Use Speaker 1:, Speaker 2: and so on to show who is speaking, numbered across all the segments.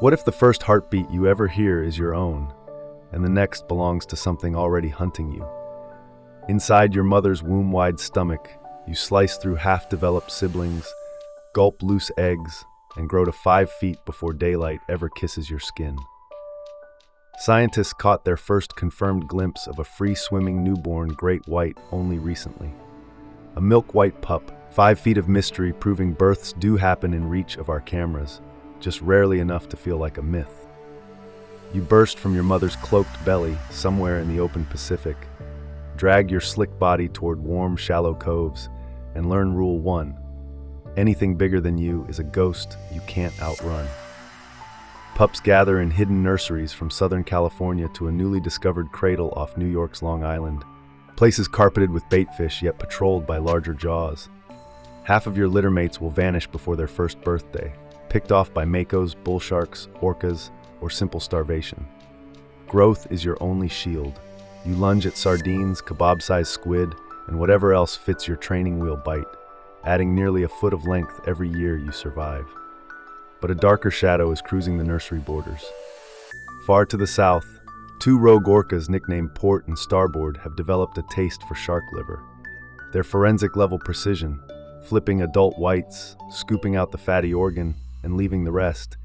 Speaker 1: What if the first heartbeat you ever hear is your own, and the next belongs to something already hunting you? Inside your mother's womb-wide stomach, you slice through half-developed siblings, gulp loose eggs, and grow to 5 feet before daylight ever kisses your skin. Scientists caught their first confirmed glimpse of a free-swimming newborn great white only recently. A milk-white pup, 5 feet of mystery proving births do happen in reach of our cameras, just rarely enough to feel like a myth. You burst from your mother's cloaked belly somewhere in the open Pacific, drag your slick body toward warm, shallow coves, and learn Rule 1. Anything bigger than you is a ghost you can't outrun. Pups gather in hidden nurseries from Southern California to a newly discovered cradle off New York's Long Island, places carpeted with baitfish yet patrolled by larger jaws. Half of your litter mates will vanish before their first birthday, picked off by makos, bull sharks, orcas, or simple starvation. Growth is your only shield. You lunge at sardines, kebab-sized squid, and whatever else fits your training wheel bite, adding nearly a foot of length every year you survive. But a darker shadow is cruising the nursery borders. Far to the south, 2 rogue orcas nicknamed Port and Starboard have developed a taste for shark liver. Their forensic-level precision, flipping adult whites, scooping out the fatty organ, and leaving the rest,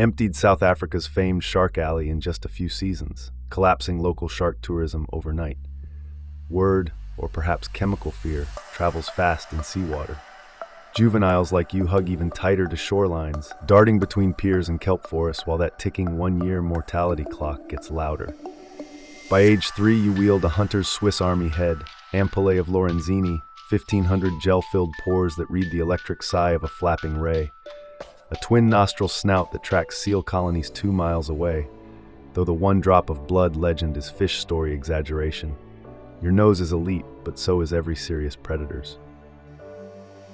Speaker 1: emptied South Africa's famed shark alley in just a few seasons, collapsing local shark tourism overnight. Word, or perhaps chemical fear, travels fast in seawater. Juveniles like you hug even tighter to shorelines, darting between piers and kelp forests while that ticking 1-year mortality clock gets louder. By age 3, you wield a hunter's Swiss Army head, ampullae of Lorenzini, 1,500 gel-filled pores that read the electric sigh of a flapping ray, a twin-nostril snout that tracks seal colonies 2 miles away, though the 1 drop of blood legend is fish story exaggeration. Your nose is elite, but so is every serious predator's.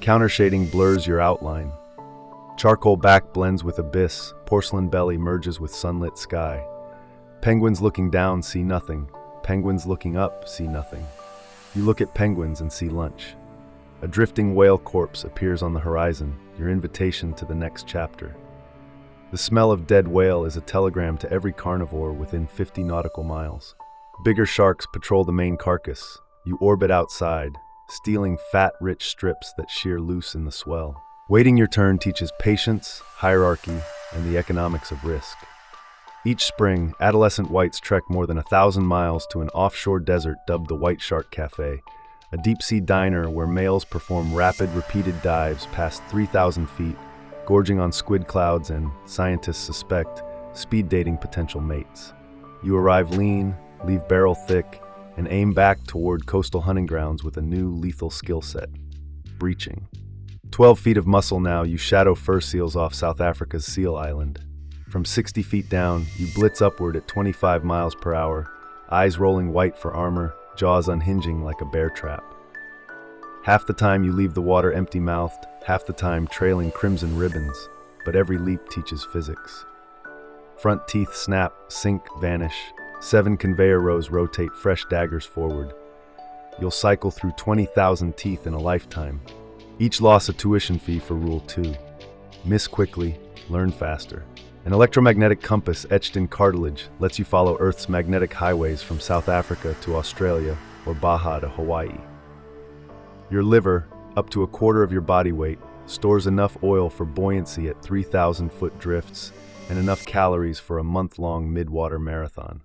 Speaker 1: Countershading blurs your outline. Charcoal back blends with abyss, porcelain belly merges with sunlit sky. Penguins looking down see nothing. Penguins looking up see nothing. You look at penguins and see lunch. A drifting whale corpse appears on the horizon, your invitation to the next chapter. The smell of dead whale is a telegram to every carnivore within 50 nautical miles. Bigger sharks patrol the main carcass. You orbit outside, stealing fat, rich strips that shear loose in the swell. Waiting your turn teaches patience, hierarchy, and the economics of risk. Each spring, adolescent whites trek more than 1,000 miles to an offshore desert dubbed the White Shark Cafe, a deep-sea diner where males perform rapid, repeated dives past 3,000 feet, gorging on squid clouds and, scientists suspect, speed-dating potential mates. You arrive lean, leave barrel thick, and aim back toward coastal hunting grounds with a new lethal skill set: breaching. 12 feet of muscle now, you shadow fur seals off South Africa's Seal Island. From 60 feet down, you blitz upward at 25 miles per hour, eyes rolling white for armor, jaws unhinging like a bear trap. Half the time you leave the water empty-mouthed, half the time trailing crimson ribbons, but every leap teaches physics. Front teeth snap, sink, vanish. 7 conveyor rows rotate fresh daggers forward. You'll cycle through 20,000 teeth in a lifetime. Each loss a tuition fee for Rule 2. Miss quickly, learn faster. An electromagnetic compass etched in cartilage lets you follow Earth's magnetic highways from South Africa to Australia or Baja to Hawaii. Your liver, up to a quarter of your body weight, stores enough oil for buoyancy at 3,000-foot drifts and enough calories for a month-long mid-water marathon.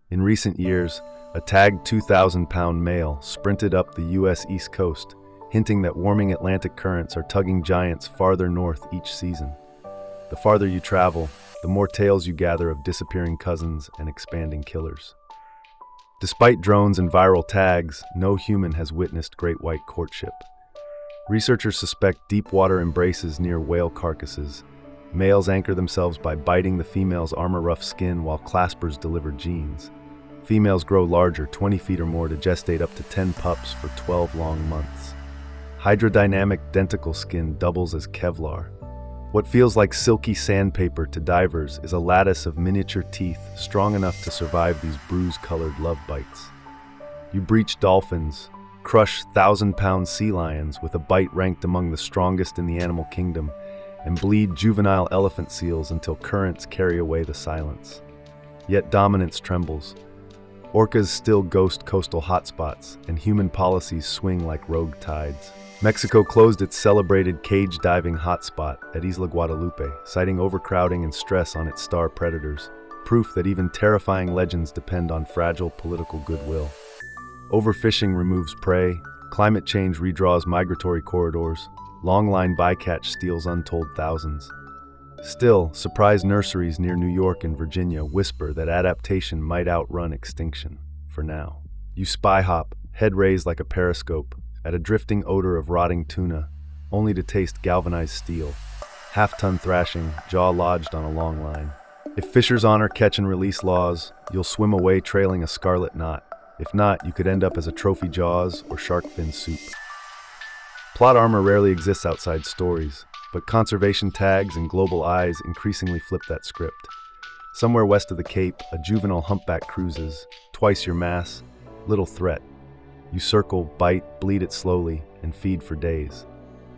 Speaker 1: In recent years, a tagged 2,000-pound male sprinted up the U.S. East Coast, hinting that warming Atlantic currents are tugging giants farther north each season. The farther you travel, the more tales you gather of disappearing cousins and expanding killers. Despite drones and viral tags, no human has witnessed great white courtship. Researchers suspect deep water embraces near whale carcasses. Males anchor themselves by biting the female's armor-rough skin while claspers deliver genes. Females grow larger, 20 feet or more, to gestate up to 10 pups for 12 long months. Hydrodynamic denticle skin doubles as Kevlar. What feels like silky sandpaper to divers is a lattice of miniature teeth strong enough to survive these bruise-colored love bites. You breach dolphins, crush 1,000-pound sea lions with a bite ranked among the strongest in the animal kingdom, and bleed juvenile elephant seals until currents carry away the silence. Yet dominance trembles. Orcas still ghost coastal hotspots, and human policies swing like rogue tides. Mexico closed its celebrated cage diving hotspot at Isla Guadalupe, citing overcrowding and stress on its star predators, proof that even terrifying legends depend on fragile political goodwill. Overfishing removes prey, climate change redraws migratory corridors, longline bycatch steals untold thousands. Still, surprise nurseries near New York and Virginia whisper that adaptation might outrun extinction, for now. You spy hop, head raised like a periscope, at a drifting odor of rotting tuna, only to taste galvanized steel. Half-ton thrashing, jaw lodged on a long line. If fishers honor catch and release laws, you'll swim away trailing a scarlet knot. If not, you could end up as a trophy Jaws or shark fin soup. Plot armor rarely exists outside stories, but conservation tags and global eyes increasingly flip that script. Somewhere west of the Cape, a juvenile humpback cruises, twice your mass, little threat. You circle, bite, bleed it slowly, and feed for days.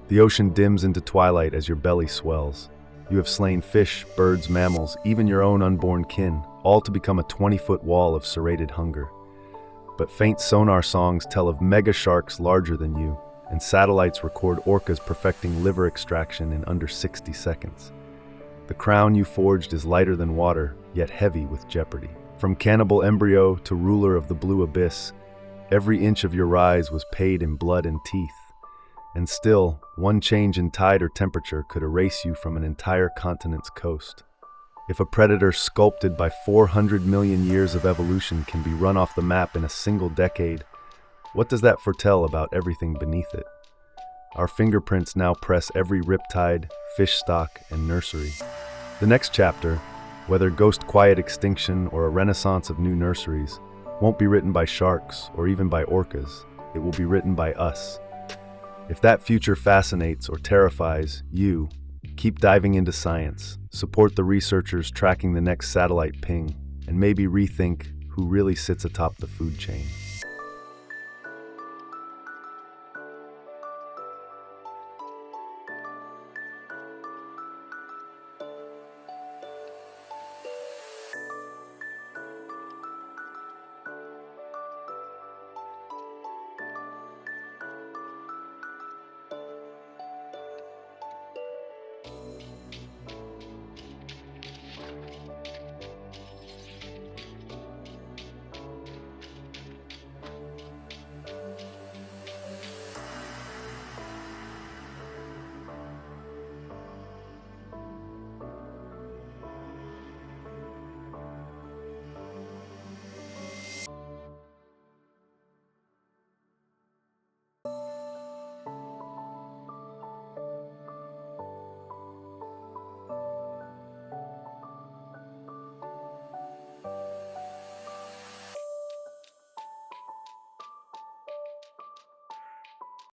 Speaker 1: The ocean dims into twilight as your belly swells. You have slain fish, birds, mammals, even your own unborn kin, all to become a 20-foot wall of serrated hunger. But faint sonar songs tell of mega sharks larger than you, and satellites record orcas perfecting liver extraction in under 60 seconds. The crown you forged is lighter than water, yet heavy with jeopardy. From cannibal embryo to ruler of the blue abyss, every inch of your rise was paid in blood and teeth. And still, one change in tide or temperature could erase you from an entire continent's coast. If a predator sculpted by 400 million years of evolution can be run off the map in a single decade, what does that foretell about everything beneath it? Our fingerprints now press every riptide, fish stock, and nursery. The next chapter, whether ghost quiet extinction or a renaissance of new nurseries, won't be written by sharks or even by orcas. It will be written by us. If that future fascinates or terrifies you, keep diving into science, support the researchers tracking the next satellite ping, and maybe rethink who really sits atop the food chain.